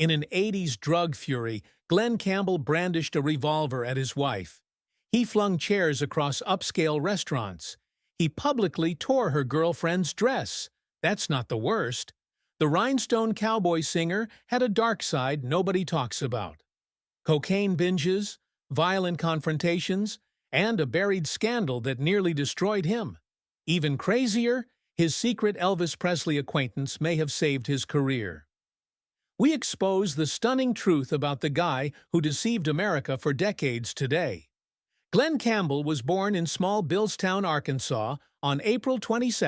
In an 80s drug fury, Glen Campbell brandished a revolver at his wife. He flung chairs across upscale restaurants. He publicly tore her girlfriend's dress. That's not the worst. The rhinestone cowboy singer had a dark side nobody talks about. Cocaine binges, violent confrontations, and a buried scandal that nearly destroyed him. Even crazier, his secret Elvis Presley acquaintance may have saved his career. We expose the stunning truth about the guy who deceived America for decades today. Glen Campbell was born in small Billstown, Arkansas, on April 22,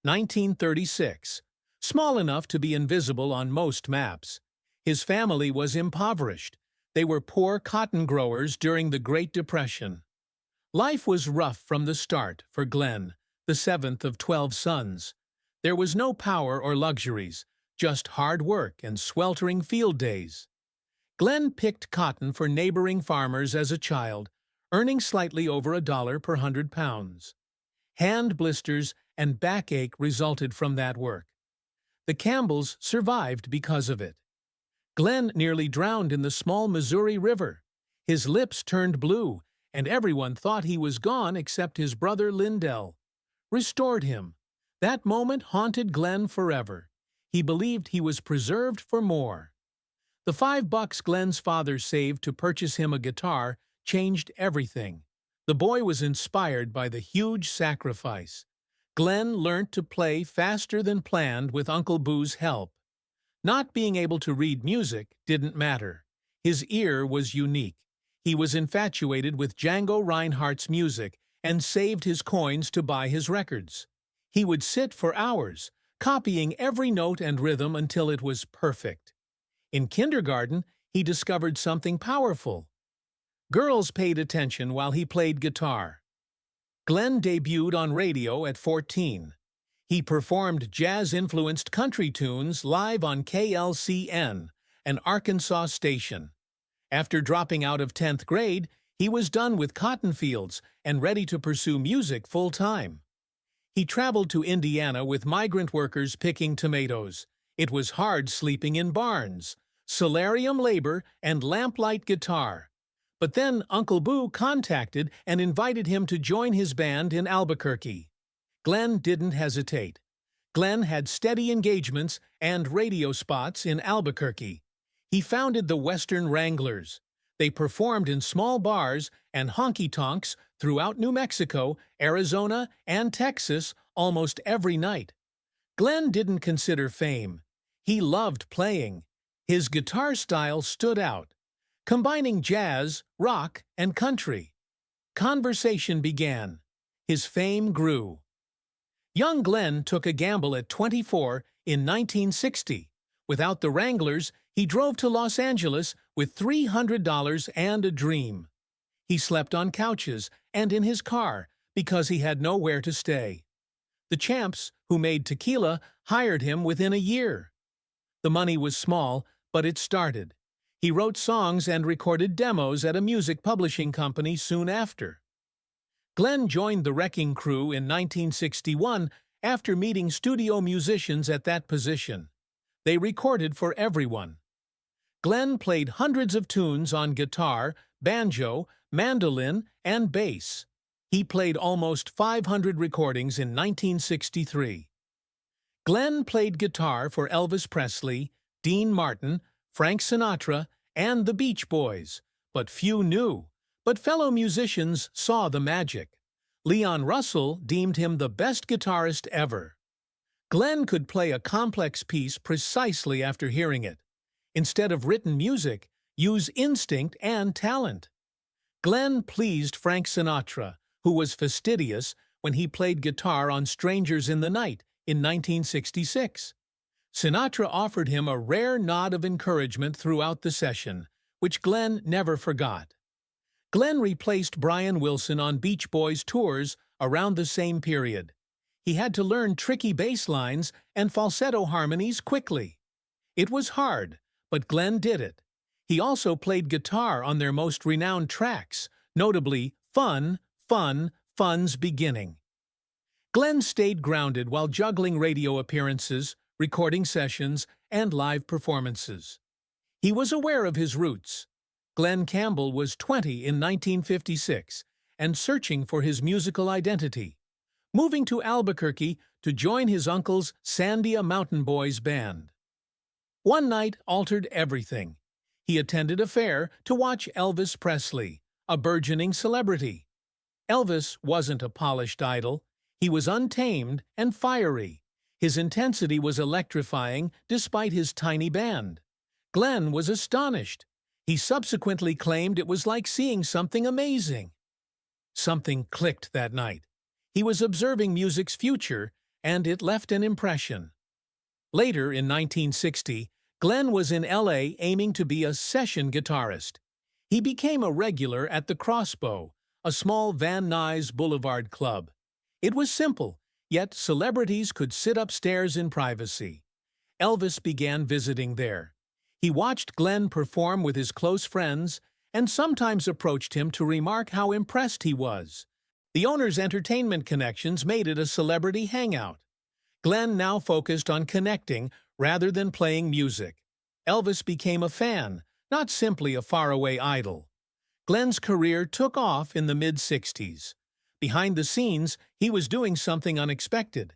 1936, small enough to be invisible on most maps. His family was impoverished. They were poor cotton growers during the Great Depression. Life was rough from the start for Glen, the seventh of 12 sons. There was no power or luxuries, just hard work and sweltering field days. Glen picked cotton for neighboring farmers as a child, earning slightly over $1 per 100 pounds. Hand blisters and backache resulted from that work. The Campbells survived because of it. Glen nearly drowned in the small Missouri River. His lips turned blue, and everyone thought he was gone except his brother Lindell. Restored him. That moment haunted Glen forever. He believed he was preserved for more. The $5 Glen's father saved to purchase him a guitar changed everything. The boy was inspired by the huge sacrifice. Glen learned to play faster than planned with Uncle Boo's help. Not being able to read music didn't matter. His ear was unique. He was infatuated with Django Reinhardt's music and saved his coins to buy his records. He would sit for hours, copying every note and rhythm until it was perfect. In kindergarten, he discovered something powerful. Girls paid attention while he played guitar. Glen debuted on radio at 14. He performed jazz-influenced country tunes live on KLCN, an Arkansas station. After dropping out of 10th grade, he was done with cotton fields and ready to pursue music full-time. He traveled to Indiana with migrant workers picking tomatoes. It was hard sleeping in barns, solarium labor, and lamplight guitar. But then Uncle Boo contacted and invited him to join his band in Albuquerque. Glen didn't hesitate. Glen had steady engagements and radio spots in Albuquerque. He founded the Western Wranglers. They performed in small bars and honky-tonks throughout New Mexico, Arizona, and Texas almost every night. Glen didn't consider fame. He loved playing. His guitar style stood out, combining jazz, rock, and country. Conversation began. His fame grew. Young Glen took a gamble at 24 in 1960. Without the Wranglers, he drove to Los Angeles with $300 and a dream. He slept on couches and in his car because he had nowhere to stay. The Champs, who made tequila, hired him within a year. The money was small, but it started. He wrote songs and recorded demos at a music publishing company soon after. Glen joined the Wrecking Crew in 1961 after meeting studio musicians at that position. They recorded for everyone. Glen played hundreds of tunes on guitar, banjo, mandolin, and bass. He played almost 500 recordings in 1963. Glen played guitar for Elvis Presley, Dean Martin, Frank Sinatra, and the Beach Boys, but few knew. But fellow musicians saw the magic. Leon Russell deemed him the best guitarist ever. Glen could play a complex piece precisely after hearing it. Instead of written music, use instinct and talent. Glen pleased Frank Sinatra, who was fastidious when he played guitar on Strangers in the Night in 1966. Sinatra offered him a rare nod of encouragement throughout the session, which Glen never forgot. Glen replaced Brian Wilson on Beach Boys tours around the same period. He had to learn tricky bass lines and falsetto harmonies quickly. It was hard, but Glen did it. He also played guitar on their most renowned tracks, notably Fun, Fun, Fun's Beginning. Glen stayed grounded while juggling radio appearances, recording sessions, and live performances. He was aware of his roots. Glen Campbell was 20 in 1956 and searching for his musical identity, moving to Albuquerque to join his uncle's Sandia Mountain Boys band. One night altered everything. He attended a fair to watch Elvis Presley, a burgeoning celebrity. Elvis wasn't a polished idol. He was untamed and fiery. His intensity was electrifying despite his tiny band. Glen was astonished. He subsequently claimed it was like seeing something amazing. Something clicked that night. He was observing music's future, and it left an impression. Later, in 1960, Glen was in L.A. aiming to be a session guitarist. He became a regular at the Crossbow, a small Van Nuys Boulevard club. It was simple, yet celebrities could sit upstairs in privacy. Elvis began visiting there. He watched Glen perform with his close friends and sometimes approached him to remark how impressed he was. The owner's entertainment connections made it a celebrity hangout. Glen now focused on connecting rather than playing music. Elvis became a fan, not simply a faraway idol. Glen's career took off in the mid-60s. Behind the scenes, he was doing something unexpected.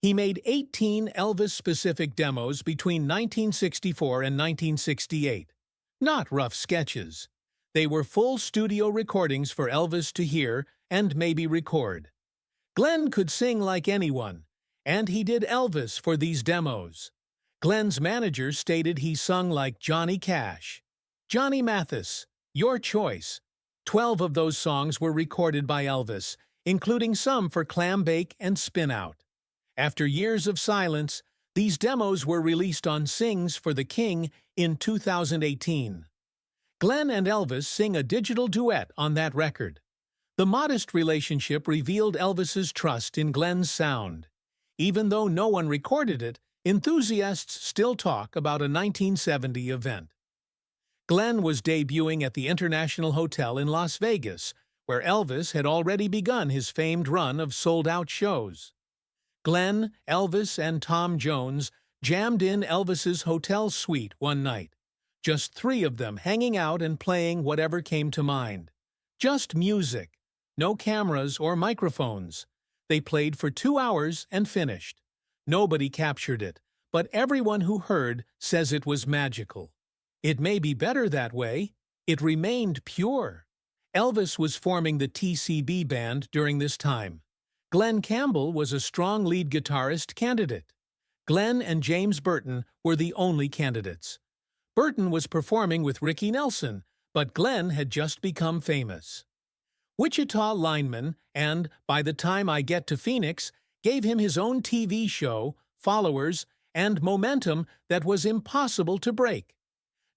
He made 18 Elvis-specific demos between 1964 and 1968. Not rough sketches. They were full studio recordings for Elvis to hear and maybe record. Glen could sing like anyone, and he did Elvis for these demos. Glen's manager stated he sung like Johnny Cash. Johnny Mathis, your choice. 12 of those songs were recorded by Elvis, including some for Clam Bake and Spin Out. After years of silence, these demos were released on Sings for the King in 2018. Glen and Elvis sing a digital duet on that record. The modest relationship revealed Elvis's trust in Glen's sound. Even though no one recorded it, enthusiasts still talk about a 1970 event. Glen was debuting at the International Hotel in Las Vegas, where Elvis had already begun his famed run of sold-out shows. Glen, Elvis, and Tom Jones jammed in Elvis's hotel suite one night. Just 3 of them hanging out and playing whatever came to mind. Just music. No cameras or microphones. They played for 2 hours and finished. Nobody captured it, but everyone who heard says it was magical. It may be better that way. It remained pure. Elvis was forming the TCB band during this time. Glen Campbell was a strong lead guitarist candidate. Glen and James Burton were the only candidates. Burton was performing with Ricky Nelson, but Glen had just become famous. Wichita lineman and By the Time I Get to Phoenix gave him his own TV show, followers, and momentum that was impossible to break.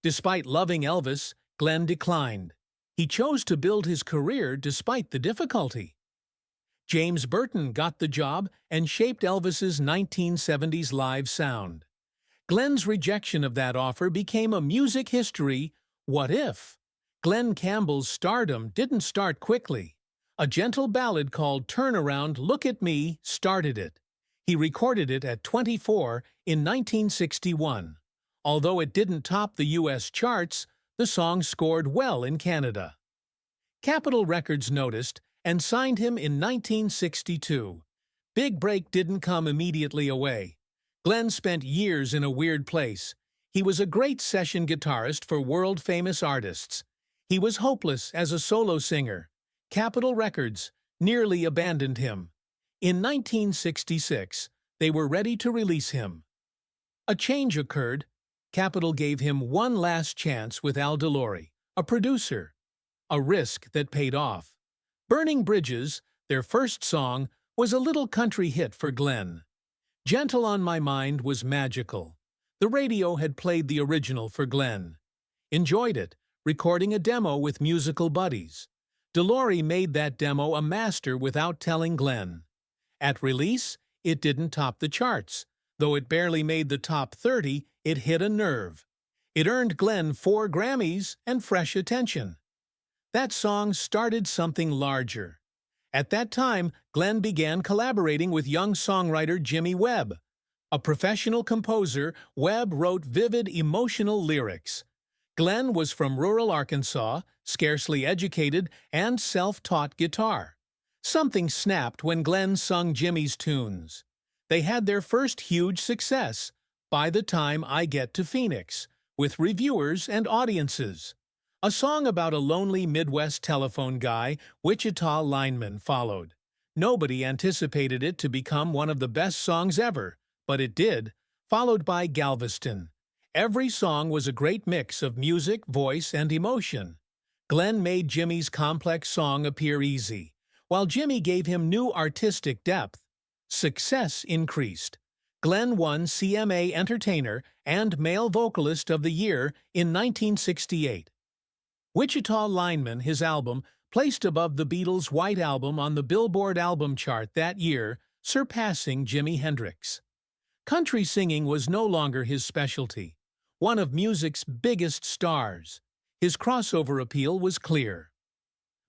Despite loving Elvis, Glen declined. He chose to build his career despite the difficulty. James Burton got the job and shaped Elvis's 1970s live sound. Glen's rejection of that offer became a music history what if. Glen Campbell's stardom didn't start quickly. A gentle ballad called Turnaround Look at Me started it. He recorded it at 24 in 1961. Although it didn't top the U.S. charts, the song scored well in Canada. Capitol Records noticed and signed him in 1962. Big break didn't come immediately away. Glen spent years in a weird place. He was a great session guitarist for world-famous artists. He was hopeless as a solo singer. Capitol Records nearly abandoned him. In 1966, they were ready to release him. A change occurred. Capitol gave him one last chance with Al DeLore, a producer. A risk that paid off. Burning Bridges, their first song, was a little country hit for Glen. Gentle on My Mind was magical. The radio had played the original for Glen. Enjoyed it, recording a demo with musical buddies. DeLore made that demo a master without telling Glen. At release, it didn't top the charts. Though it barely made the top 30, it hit a nerve. It earned Glen 4 Grammys and fresh attention. That song started something larger. At that time, Glen began collaborating with young songwriter Jimmy Webb. A professional composer, Webb wrote vivid, emotional lyrics. Glen was from rural Arkansas, scarcely educated, and self-taught guitar. Something snapped when Glen sung Jimmy's tunes. They had their first huge success, By the Time I Get to Phoenix, with reviewers and audiences. A song about a lonely Midwest telephone guy, Wichita lineman, followed. Nobody anticipated it to become one of the best songs ever, but it did, followed by Galveston. Every song was a great mix of music, voice, and emotion. Glen made Jimmy's complex song appear easy, while Jimmy gave him new artistic depth. Success increased. Glen won CMA Entertainer and Male Vocalist of the Year in 1968. Wichita Lineman, his album, placed above the Beatles' White Album on the Billboard album chart that year, surpassing Jimi Hendrix. Country singing was no longer his specialty. One of music's biggest stars, his crossover appeal was clear.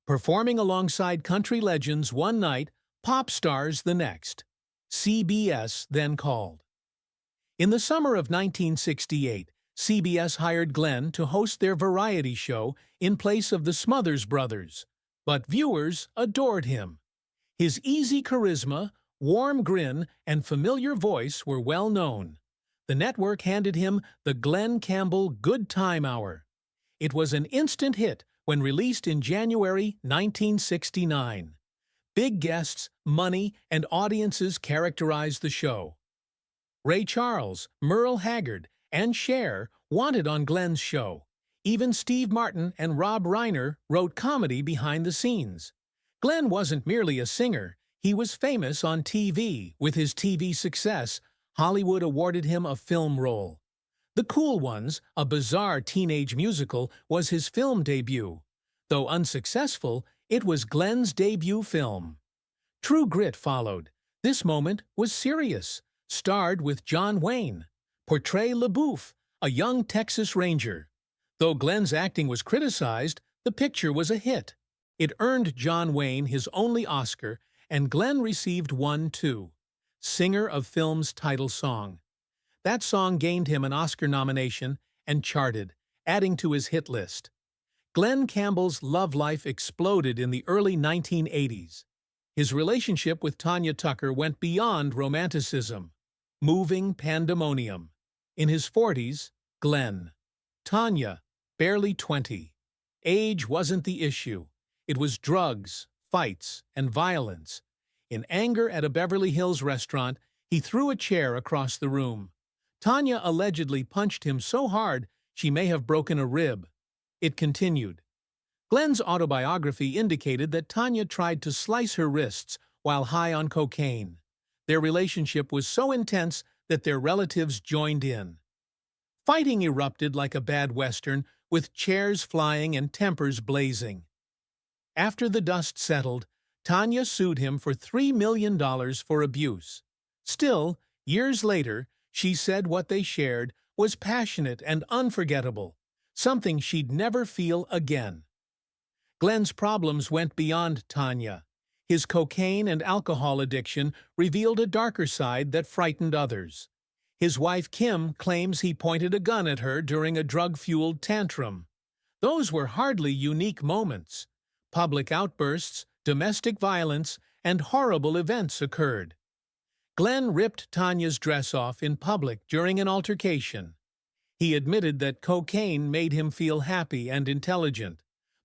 Performing alongside country legends one night, pop stars the next. CBS then called. In the summer of 1968, CBS hired Glen to host their variety show in place of the Smothers Brothers, but viewers adored him. His easy charisma, warm grin, and familiar voice were well known. The network handed him the Glen Campbell Good Time Hour. It was an instant hit when released in January 1969. Big guests, money, and audiences characterized the show. Ray Charles, Merle Haggard, and Cher wanted on Glen's show. Even Steve Martin and Rob Reiner wrote comedy behind the scenes. Glen wasn't merely a singer, he was famous on TV. With his TV success, Hollywood awarded him a film role. The Cool Ones, a bizarre teenage musical, was his film debut. Though unsuccessful, it was Glen's debut film. True Grit followed. This moment was serious. Starred with John Wayne. Portray LaBeouf, a young Texas Ranger. Though Glen's acting was criticized, the picture was a hit. It earned John Wayne his only Oscar, and Glen received one too. Singer of Film's title song. That song gained him an Oscar nomination and charted, adding to his hit list. Glen Campbell's love life exploded in the early 1980s. His relationship with Tanya Tucker went beyond romanticism. Moving pandemonium. In his 40s, Glen. Tanya, barely 20. Age wasn't the issue. It was drugs, fights, and violence. In anger at a Beverly Hills restaurant, he threw a chair across the room. Tanya allegedly punched him so hard she may have broken a rib. It continued. Glen's autobiography indicated that Tanya tried to slice her wrists while high on cocaine. Their relationship was so intense that their relatives joined in. Fighting erupted like a bad Western, with chairs flying and tempers blazing. After the dust settled, Tanya sued him for $3 million for abuse. Still, years later, she said what they shared was passionate and unforgettable, something she'd never feel again. Glen's problems went beyond Tanya. His cocaine and alcohol addiction revealed a darker side that frightened others. His wife Kim claims he pointed a gun at her during a drug-fueled tantrum. Those were hardly unique moments. Public outbursts, domestic violence, and horrible events occurred. Glen ripped Tanya's dress off in public during an altercation. He admitted that cocaine made him feel happy and intelligent,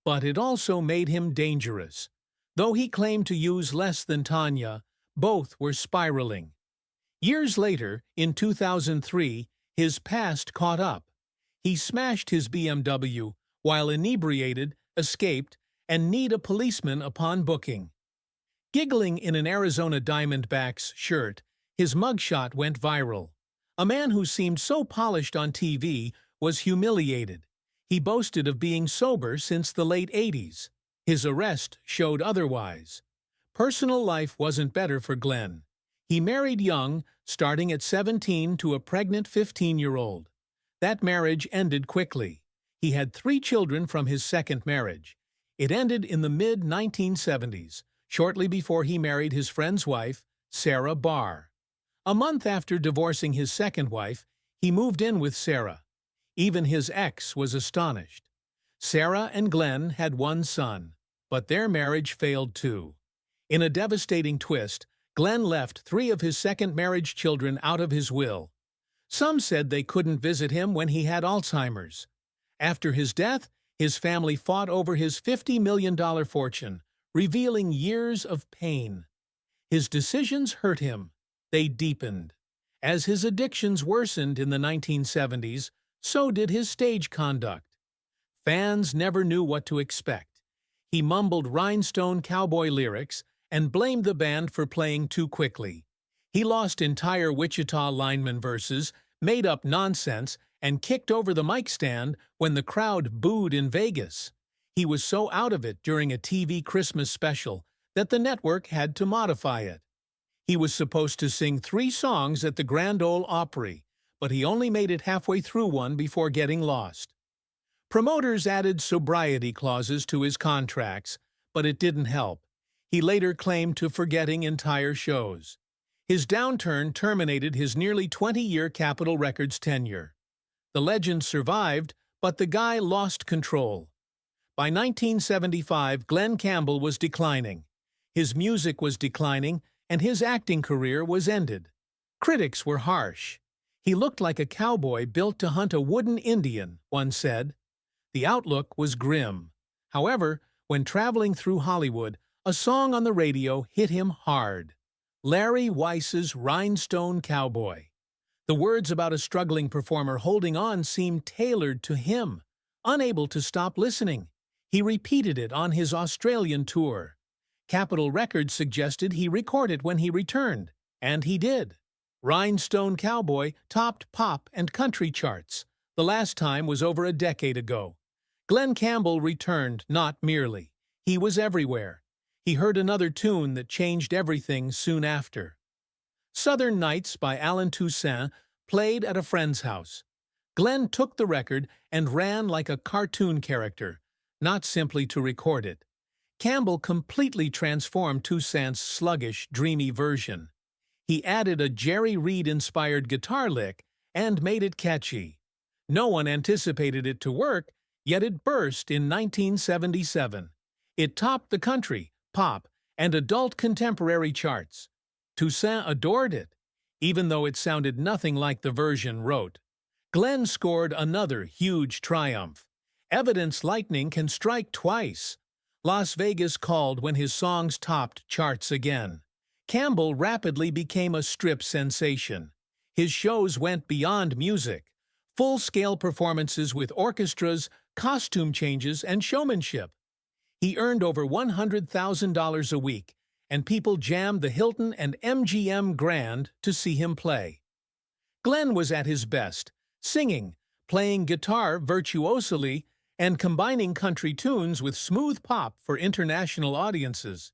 but it also made him dangerous. Though he claimed to use less than Tanya, both were spiraling. Years later, in 2003, his past caught up. He smashed his BMW while inebriated, escaped, and kneed a policeman upon booking. Giggling in an Arizona Diamondbacks shirt, his mugshot went viral. A man who seemed so polished on TV was humiliated. He boasted of being sober since the late 80s. His arrest showed otherwise. Personal life wasn't better for Glen. He married young, starting at 17 to a pregnant 15-year-old. That marriage ended quickly. He had 3 children from his second marriage. It ended in the mid-1970s, shortly before he married his friend's wife, Sarah Barr. A month after divorcing his second wife, he moved in with Sarah. Even his ex was astonished. Sarah and Glenn had one son, but their marriage failed too. In a devastating twist, Glenn left 3 of his second marriage children out of his will. Some said they couldn't visit him when he had Alzheimer's. After his death, his family fought over his $50 million fortune, revealing years of pain. His decisions hurt him. They deepened. As his addictions worsened in the 1970s, so did his stage conduct. Fans never knew what to expect. He mumbled rhinestone cowboy lyrics and blamed the band for playing too quickly. He lost entire Wichita lineman verses, made up nonsense, and kicked over the mic stand when the crowd booed in Vegas. He was so out of it during a TV Christmas special that the network had to modify it. He was supposed to sing 3 songs at the Grand Ole Opry, but he only made it halfway through one before getting lost. Promoters added sobriety clauses to his contracts, but it didn't help. He later claimed to forgetting entire shows. His downturn terminated his nearly 20-year Capitol Records tenure. The legend survived, but the guy lost control. By 1975, Glen Campbell was declining. His music was declining, and his acting career was ended. Critics were harsh. He looked like a cowboy built to hunt a wooden Indian, one said. The outlook was grim. However, when traveling through Hollywood, a song on the radio hit him hard. Larry Weiss's Rhinestone Cowboy. The words about a struggling performer holding on seemed tailored to him. Unable to stop listening, he repeated it on his Australian tour. Capitol Records suggested he record it when he returned, and he did. Rhinestone Cowboy topped pop and country charts. The last time was over a decade ago. Glen Campbell returned not merely. He was everywhere. He heard another tune that changed everything soon after. Southern Nights by Allen Toussaint played at a friend's house. Glen took the record and ran like a cartoon character, not simply to record it. Campbell completely transformed Toussaint's sluggish, dreamy version. He added a Jerry Reed-inspired guitar lick and made it catchy. No one anticipated it to work, yet it burst in 1977. It topped the country, pop, and adult contemporary charts. Toussaint adored it, even though it sounded nothing like the version wrote. Glen scored another huge triumph. Evidence lightning can strike twice. Las Vegas called when his songs topped charts again. Campbell rapidly became a strip sensation. His shows went beyond music. Full-scale performances with orchestras, costume changes, and showmanship. He earned over $100,000 a week, and people jammed the Hilton and MGM Grand to see him play. Glen was at his best, singing, playing guitar virtuosely, and combining country tunes with smooth pop for international audiences.